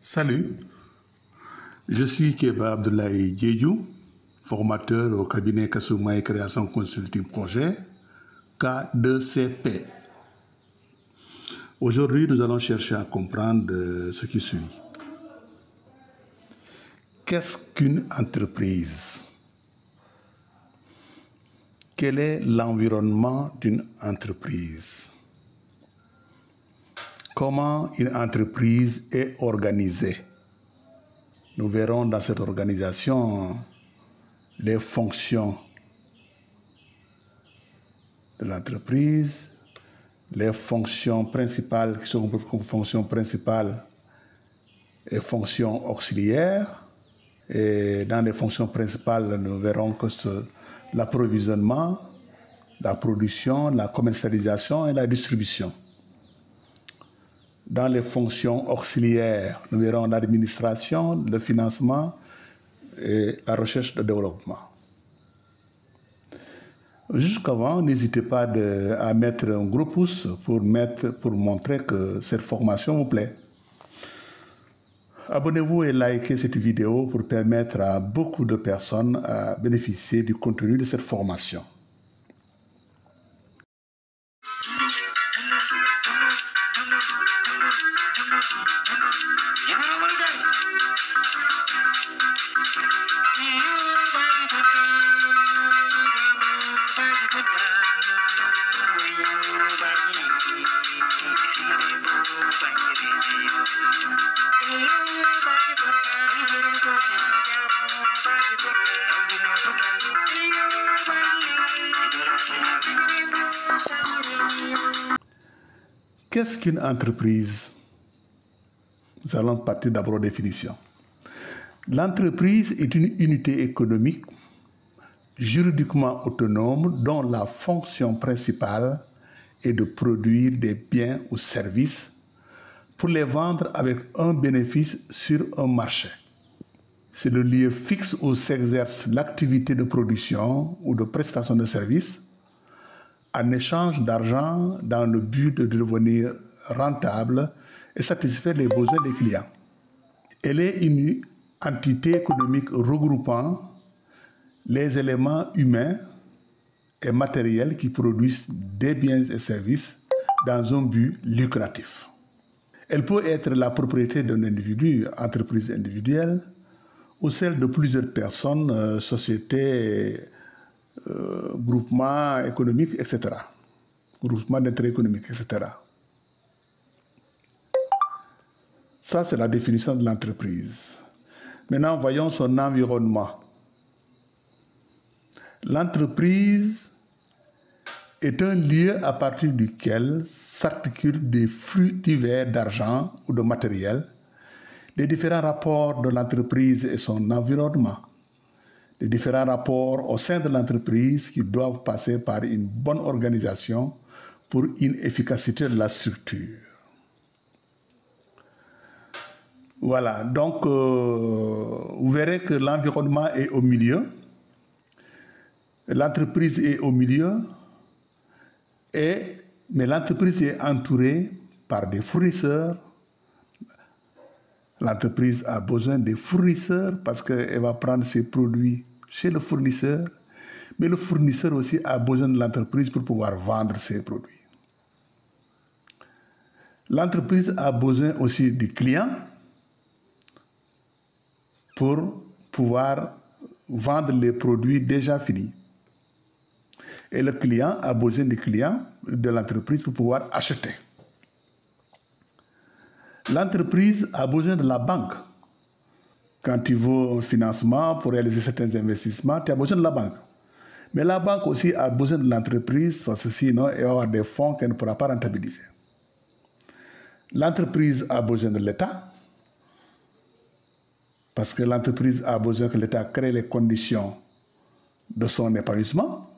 Salut, je suis Keba Abdoulaye Diédhiou, formateur au cabinet Kassouma Création Consulting Projet K2CP. Aujourd'hui, nous allons chercher à comprendre ce qui suit. Qu'est-ce qu'une entreprise? Quel est l'environnement d'une entreprise? Comment une entreprise est organisée? Nous verrons dans cette organisation les fonctions de l'entreprise, les fonctions principales qui sont comme fonctions principales et fonctions auxiliaires. Et dans les fonctions principales, nous verrons que c'est l'approvisionnement, la production, la commercialisation et la distribution. Dans les fonctions auxiliaires, nous verrons l'administration, le financement et la recherche et le développement. Jusqu'avant, n'hésitez pas à mettre un gros pouce pour montrer que cette formation vous plaît. Abonnez-vous et likez cette vidéo pour permettre à beaucoup de personnes à bénéficier du contenu de cette formation. Qu'est-ce qu'une entreprise? Nous allons partir d'abord aux définitions. L'entreprise est une unité économique juridiquement autonome dont la fonction principale est de produire des biens ou services pour les vendre avec un bénéfice sur un marché. C'est le lieu fixe où s'exerce l'activité de production ou de prestation de services en échange d'argent dans le but de devenir rentable et satisfaire les besoins des clients. Elle est une entité économique regroupant les éléments humains et matériels qui produisent des biens et services dans un but lucratif. Elle peut être la propriété d'un individu, entreprise individuelle, ou celle de plusieurs personnes, sociétés, groupements économiques, etc. Groupements d'intérêt économique, etc. Ça, c'est la définition de l'entreprise. Maintenant, voyons son environnement. L'entreprise est un lieu à partir duquel s'articulent des flux divers d'argent ou de matériel, les différents rapports de l'entreprise et son environnement, les différents rapports au sein de l'entreprise qui doivent passer par une bonne organisation pour une efficacité de la structure. Voilà, donc vous verrez que l'environnement est au milieu, l'entreprise est au milieu, mais l'entreprise est entourée par des fournisseurs. L'entreprise a besoin des fournisseurs parce qu'elle va prendre ses produits chez le fournisseur, mais le fournisseur aussi a besoin de l'entreprise pour pouvoir vendre ses produits. L'entreprise a besoin aussi des clients pour pouvoir vendre les produits déjà finis. Et le client a besoin des clients de l'entreprise pour pouvoir acheter. L'entreprise a besoin de la banque. Quand tu veux un financement pour réaliser certains investissements, tu as besoin de la banque. Mais la banque aussi a besoin de l'entreprise parce que sinon, elle va avoir des fonds qu'elle ne pourra pas rentabiliser. L'entreprise a besoin de l'État. parce que l'entreprise a besoin que l'État crée les conditions de son épanouissement.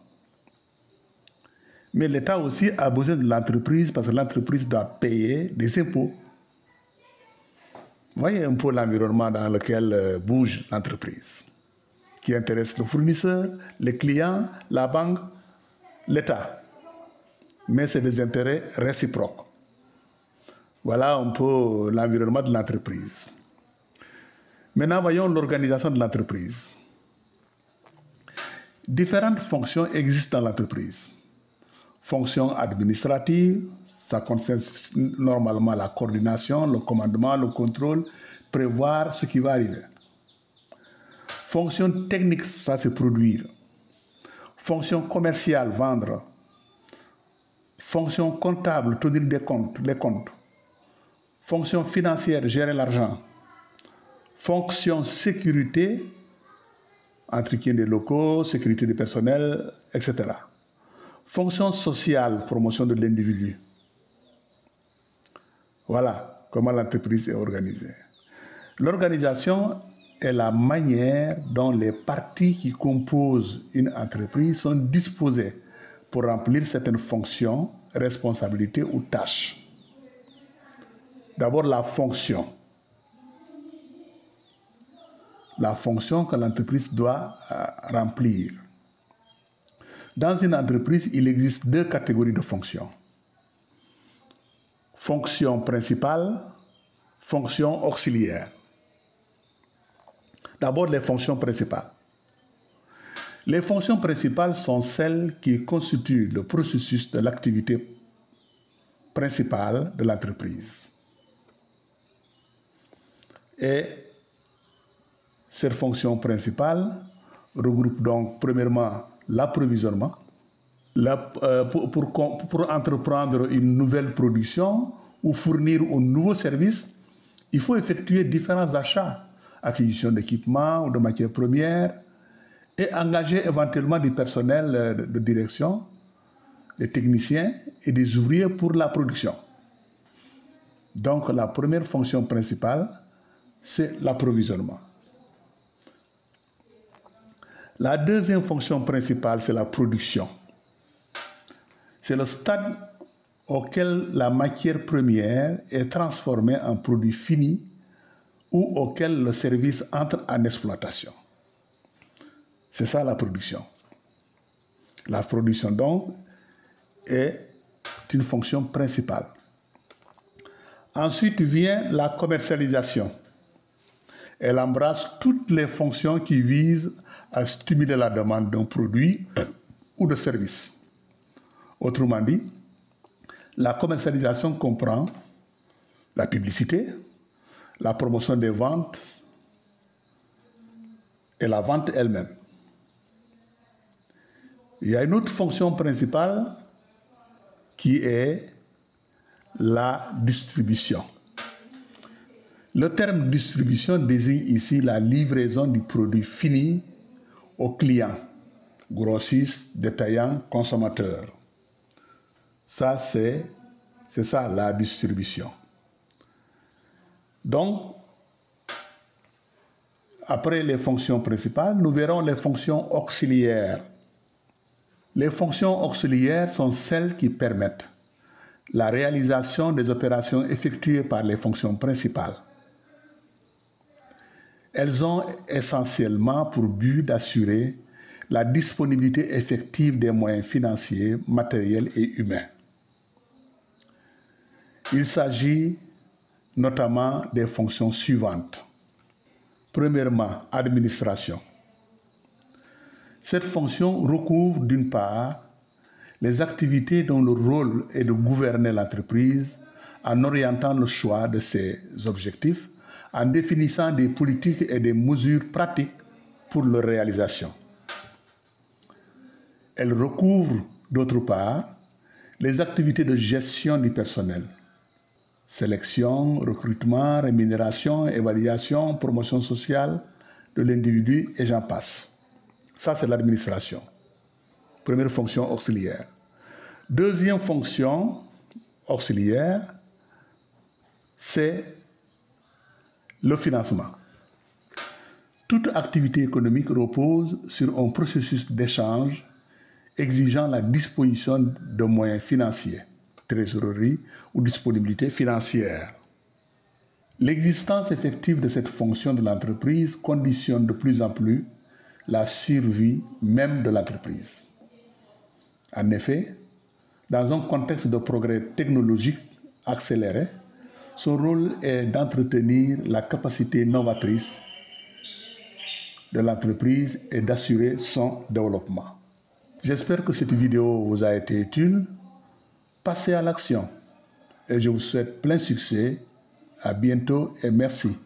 Mais l'État aussi a besoin de l'entreprise parce que l'entreprise doit payer des impôts. Vous voyez un peu l'environnement dans lequel bouge l'entreprise, qui intéresse le fournisseur, les clients, la banque, l'État. Mais c'est des intérêts réciproques. Voilà un peu l'environnement de l'entreprise. Maintenant, voyons l'organisation de l'entreprise. Différentes fonctions existent dans l'entreprise. Fonction administrative, ça concerne normalement la coordination, le commandement, le contrôle, prévoir ce qui va arriver. Fonction technique, ça c'est produire. Fonction commerciale, vendre. Fonction comptable, tenir des comptes, les comptes. Fonction financière, gérer l'argent. Fonction sécurité, entretien des locaux, sécurité du personnel, etc. Fonction sociale, promotion de l'individu. Voilà comment l'entreprise est organisée. L'organisation est la manière dont les parties qui composent une entreprise sont disposées pour remplir certaines fonctions, responsabilités ou tâches. D'abord, la fonction. La fonction que l'entreprise doit remplir. Dans une entreprise, il existe deux catégories de fonctions. Fonction principale, fonction auxiliaire. D'abord, les fonctions principales. Les fonctions principales sont celles qui constituent le processus de l'activité principale de l'entreprise. Et cette fonction principale regroupe donc premièrement l'approvisionnement, pour entreprendre une nouvelle production ou fournir un nouveau service, il faut effectuer différents achats, acquisition d'équipements ou de matières premières, et engager éventuellement du personnel de direction, des techniciens et des ouvriers pour la production. Donc la première fonction principale, c'est l'approvisionnement. La deuxième fonction principale, c'est la production. C'est le stade auquel la matière première est transformée en produit fini ou auquel le service entre en exploitation. C'est ça la production. La production donc est une fonction principale. Ensuite vient la commercialisation. Elle embrasse toutes les fonctions qui visent à stimuler la demande d'un produit ou de service. Autrement dit, la commercialisation comprend la publicité, la promotion des ventes et la vente elle-même. Il y a une autre fonction principale qui est la distribution. Le terme distribution désigne ici la livraison du produit fini aux clients, grossistes, détaillants, consommateurs. Ça, c'est ça la distribution. Donc, après les fonctions principales, nous verrons les fonctions auxiliaires. Les fonctions auxiliaires sont celles qui permettent la réalisation des opérations effectuées par les fonctions principales. Elles ont essentiellement pour but d'assurer la disponibilité effective des moyens financiers, matériels et humains. Il s'agit notamment des fonctions suivantes. Premièrement, administration. Cette fonction recouvre d'une part les activités dont le rôle est de gouverner l'entreprise en orientant le choix de ses objectifs, en définissant des politiques et des mesures pratiques pour leur réalisation. Elle recouvre d'autre part les activités de gestion du personnel, sélection, recrutement, rémunération, évaluation, promotion sociale de l'individu et j'en passe. Ça, c'est l'administration. Première fonction auxiliaire. Deuxième fonction auxiliaire, c'est le financement. Toute activité économique repose sur un processus d'échange exigeant la disposition de moyens financiers, trésorerie ou disponibilité financière. L'existence effective de cette fonction de l'entreprise conditionne de plus en plus la survie même de l'entreprise. En effet, dans un contexte de progrès technologique accéléré, son rôle est d'entretenir la capacité novatrice de l'entreprise et d'assurer son développement. J'espère que cette vidéo vous a été utile. Passez à l'action et je vous souhaite plein succès. À bientôt et merci.